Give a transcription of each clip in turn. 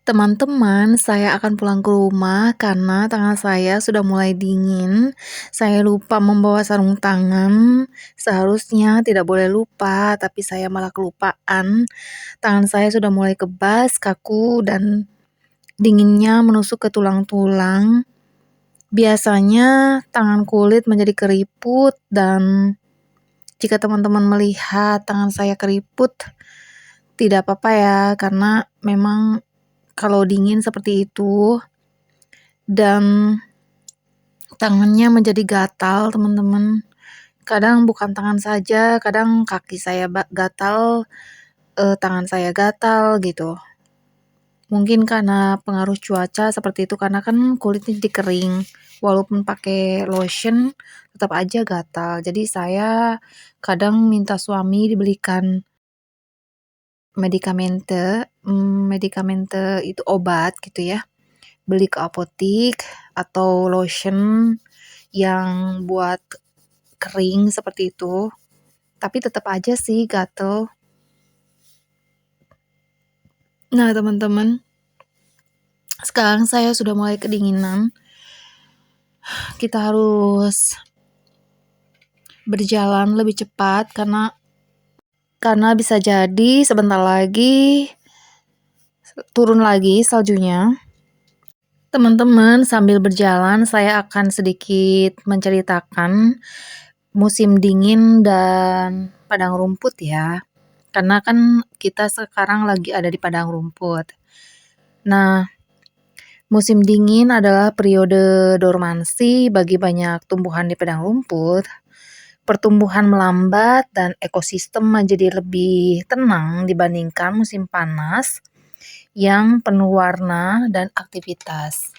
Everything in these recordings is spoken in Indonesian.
Teman-teman, saya akan pulang ke rumah karena tangan saya sudah mulai dingin. Saya lupa membawa sarung tangan. Seharusnya tidak boleh lupa, tapi saya malah kelupaan. Tangan saya sudah mulai kebas, kaku, dan dinginnya menusuk ke tulang-tulang. Biasanya tangan kulit menjadi keriput, dan jika teman-teman melihat tangan saya keriput, tidak apa-apa ya, karena memang kalau dingin seperti itu dan tangannya menjadi gatal, teman-teman. Kadang bukan tangan saja, kadang kaki saya gatal, tangan saya gatal gitu. Mungkin karena pengaruh cuaca seperti itu, karena kan kulitnya jadi kering. Walaupun pakai lotion, tetap aja gatal. Jadi saya kadang minta suami dibelikan medikamente itu obat gitu ya. Beli ke apotik atau lotion yang buat kering seperti itu, tapi tetap aja sih gatel. Nah, teman-teman, sekarang saya sudah mulai kedinginan. Kita harus berjalan lebih cepat karena bisa jadi sebentar lagi turun lagi saljunya. Teman-teman, sambil berjalan saya akan sedikit menceritakan musim dingin dan padang rumput ya. Karena kan kita sekarang lagi ada di padang rumput. Nah, musim dingin adalah periode dormansi bagi banyak tumbuhan di padang rumput. Pertumbuhan melambat dan ekosistem menjadi lebih tenang dibandingkan musim panas yang penuh warna dan aktivitas.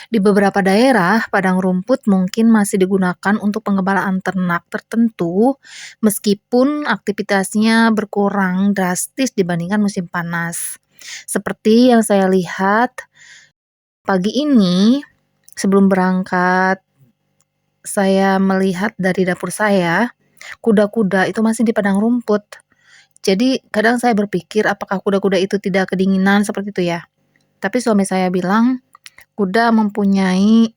Di beberapa daerah, padang rumput mungkin masih digunakan untuk pengembalaan ternak tertentu, meskipun aktivitasnya berkurang drastis dibandingkan musim panas. Seperti yang saya lihat pagi ini, sebelum berangkat, saya melihat dari dapur saya, kuda-kuda itu masih di padang rumput. Jadi kadang saya berpikir apakah kuda-kuda itu tidak kedinginan seperti itu ya. Tapi suami saya bilang kuda mempunyai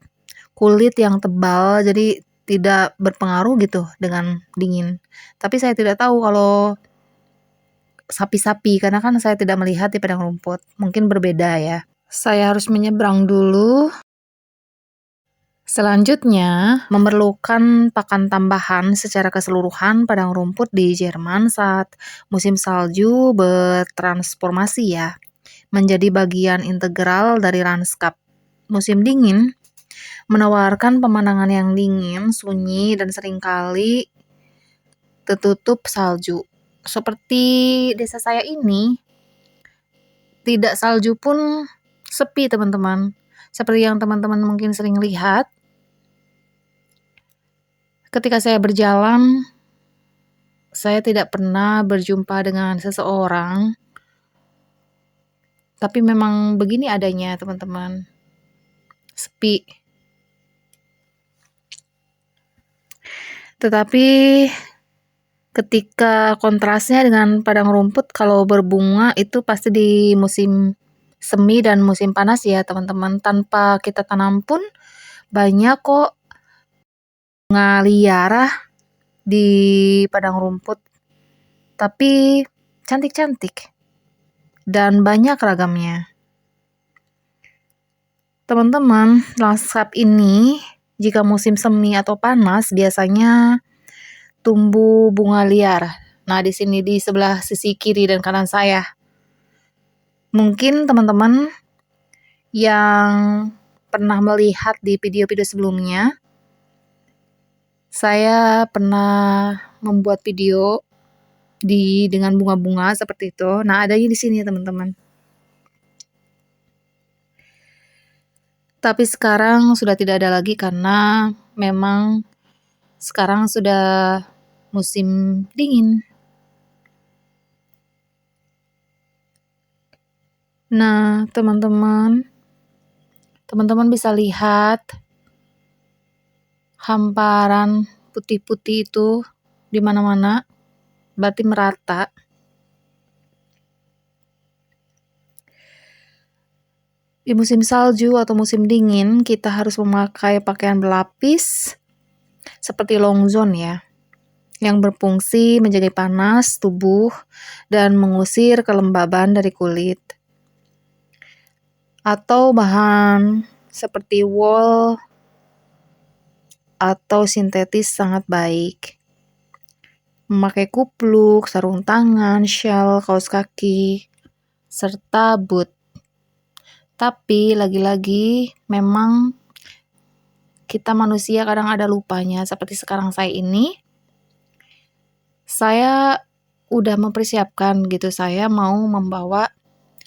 kulit yang tebal, jadi tidak berpengaruh gitu dengan dingin. Tapi saya tidak tahu kalau sapi-sapi, karena kan saya tidak melihat di padang rumput. Mungkin berbeda ya. Saya harus menyeberang dulu. Selanjutnya, memerlukan pakan tambahan secara keseluruhan padang rumput di Jerman saat musim salju bertransformasi ya, menjadi bagian integral dari lanskap. Musim dingin menawarkan pemandangan yang dingin, sunyi, dan seringkali tertutup salju. Seperti desa saya ini, tidak salju pun sepi teman-teman. Seperti yang teman-teman mungkin sering lihat, ketika saya berjalan, saya tidak pernah berjumpa dengan seseorang, tapi memang begini adanya teman-teman, sepi. Tetapi ketika kontrasnya dengan padang rumput, kalau berbunga itu pasti di musim semi dan musim panas ya teman-teman. Tanpa kita tanam pun banyak kok bunga liar di padang rumput, tapi cantik-cantik dan banyak ragamnya. Teman-teman, lanskap ini jika musim semi atau panas biasanya tumbuh bunga liar. Nah, di sini di sebelah sisi kiri dan kanan saya. Mungkin teman-teman yang pernah melihat di video-video sebelumnya, saya pernah membuat video dengan bunga-bunga seperti itu. Nah, adanya di sini teman-teman. Tapi sekarang sudah tidak ada lagi karena memang sekarang sudah musim dingin. Nah, teman-teman bisa lihat hamparan putih-putih itu di mana-mana, berarti merata. Di musim salju atau musim dingin, kita harus memakai pakaian berlapis seperti long john ya, yang berfungsi menjaga panas tubuh dan mengusir kelembaban dari kulit. Atau bahan seperti wool atau sintetis sangat baik. Memakai kupluk, sarung tangan, shawl, kaos kaki, serta boot. Tapi lagi-lagi memang kita manusia kadang ada lupanya. Seperti sekarang saya udah mempersiapkan gitu, saya mau membawa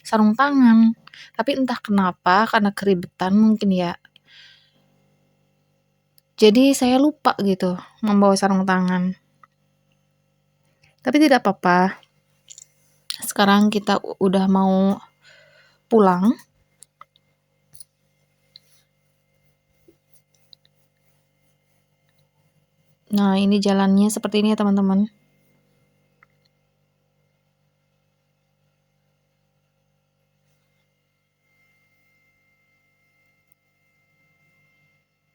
sarung tangan. Tapi entah kenapa, karena keribetan mungkin ya. Jadi saya lupa gitu membawa sarung tangan. Tapi tidak apa-apa. Sekarang kita udah mau pulang. Nah, ini jalannya seperti ini ya teman-teman.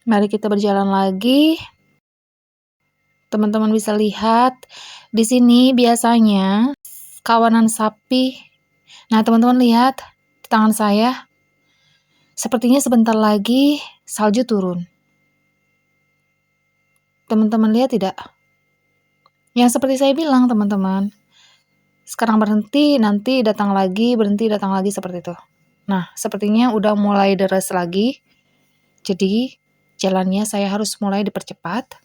Mari kita berjalan lagi. Teman-teman bisa lihat di sini biasanya kawanan sapi. Nah, teman-teman lihat di tangan saya. Sepertinya sebentar lagi salju turun. Teman-teman lihat tidak? Yang seperti saya bilang, teman-teman. Sekarang berhenti, nanti datang lagi, berhenti, datang lagi seperti itu. Nah, sepertinya udah mulai deras lagi. Jadi, jalannya saya harus mulai dipercepat.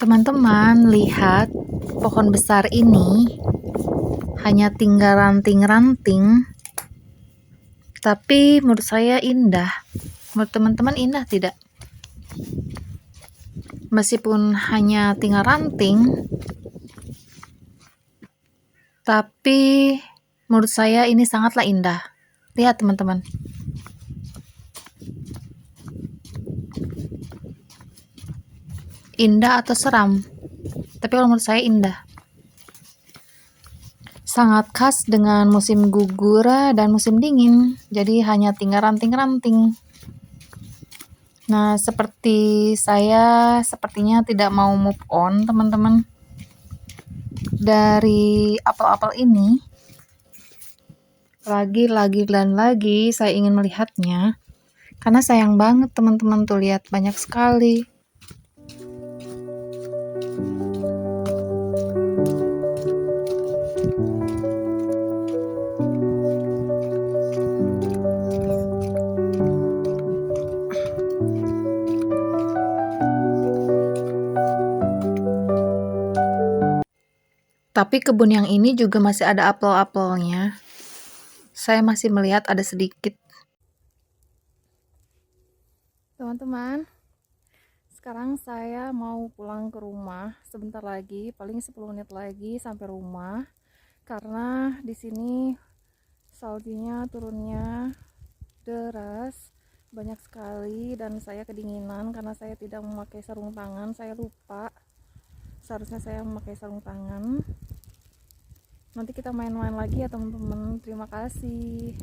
Teman-teman, lihat pohon besar ini hanya tinggal ranting-ranting, tapi menurut saya indah. Menurut teman-teman indah tidak? Meskipun hanya tinggal ranting, tapi menurut saya ini sangatlah indah. Lihat teman-teman. Indah atau seram? Tapi kalau menurut saya indah. Sangat khas dengan musim gugur dan musim dingin. Jadi hanya tinggal ranting-ranting. Nah, seperti saya sepertinya tidak mau move on, teman-teman. Dari apel-apel ini. Lagi dan lagi saya ingin melihatnya. Karena sayang banget teman-teman tuh lihat banyak sekali. Tapi kebun yang ini juga masih ada apel-apelnya. Saya masih melihat ada sedikit. Teman-teman, sekarang saya mau pulang ke rumah sebentar lagi, paling 10 menit lagi sampai rumah. Karena di sini saljunya turunnya deras, banyak sekali dan saya kedinginan karena saya tidak memakai sarung tangan. Saya lupa. Seharusnya saya memakai sarung tangan. Nanti kita main-main lagi ya teman-teman. Terima kasih.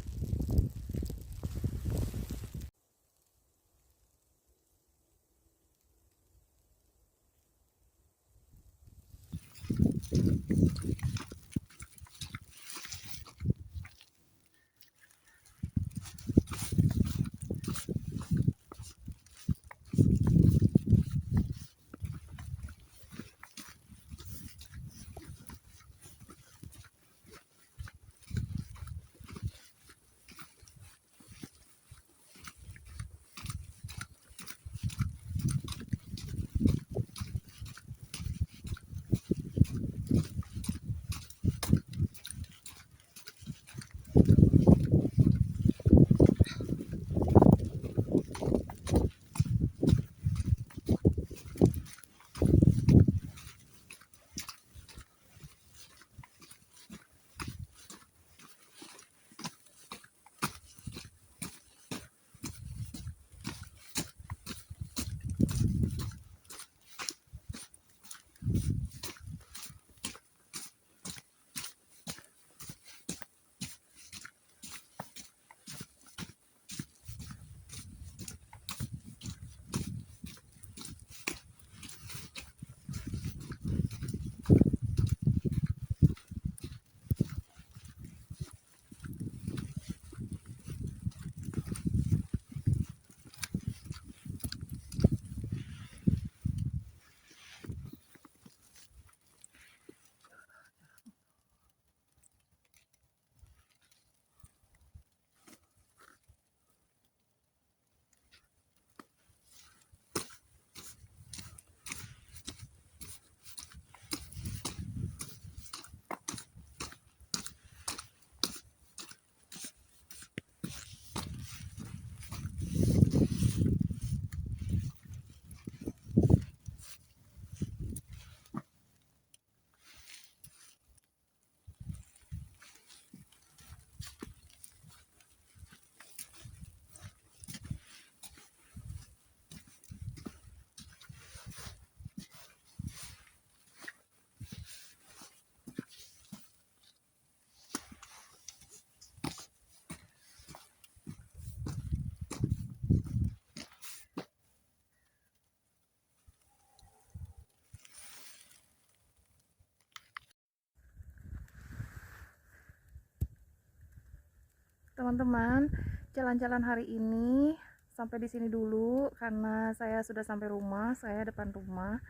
Teman-teman, jalan-jalan hari ini sampai di sini dulu karena saya sudah sampai rumah, saya depan rumah.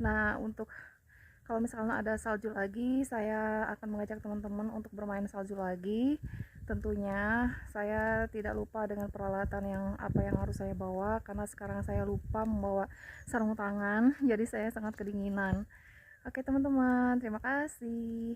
Nah, untuk kalau misalnya ada salju lagi, saya akan mengajak teman-teman untuk bermain salju lagi. Tentunya saya tidak lupa dengan peralatan yang apa yang harus saya bawa karena sekarang saya lupa membawa sarung tangan, jadi saya sangat kedinginan. Oke, teman-teman, terima kasih.